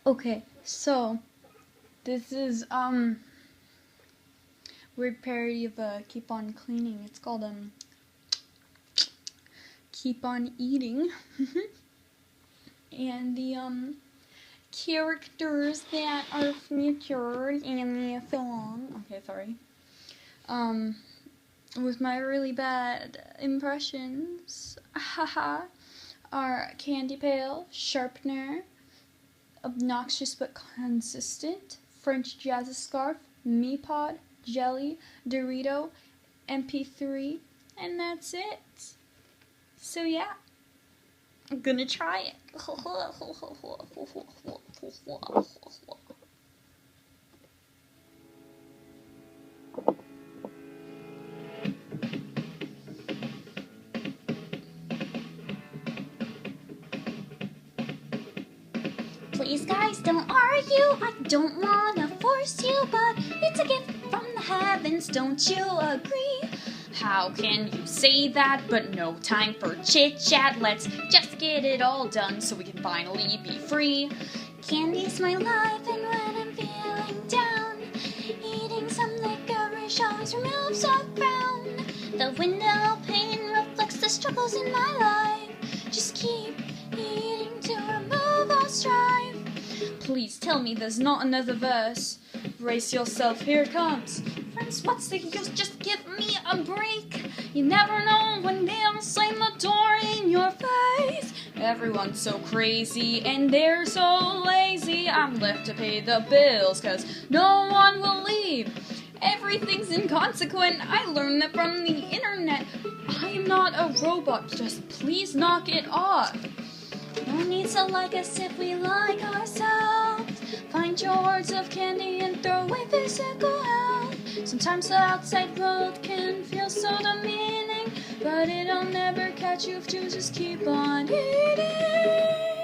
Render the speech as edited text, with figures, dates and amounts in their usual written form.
Okay, so this is weird parody of Keep on Cleaning. It's called Keep on Eating. And the characters that are featured in the film, okay, sorry, with my really bad impressions, haha, are Candy Pail, Sharpener, Obnoxious but Consistent, French Jazz Scarf, Meepod, Jelly, Dorito, MP3, and that's it. So yeah, I'm gonna try it. Please guys, don't argue, I don't wanna force you, but it's a gift from the heavens, don't you agree? How can you say that, but no time for chit-chat? Let's just get it all done so we can finally be free. Candy's my life, and when I'm feeling down, eating some licorice always removes a frown. The window pane reflects the struggles in my life. Just keep eating to remove all strife. Please tell me there's not another verse. Brace yourself, here it comes. Friends, what's the use? Just give me a break. You never know when they'll slam the door in your face. Everyone's so crazy and they're so lazy. I'm left to pay the bills cause no one will leave. Everything's inconsequent. I learned that from the internet. I am not a robot, just please knock it off. No need to like us if we like ourselves. Find your words of candy and throw away physical health. Sometimes the outside world can feel so demeaning, but it'll never catch you if you just keep on eating.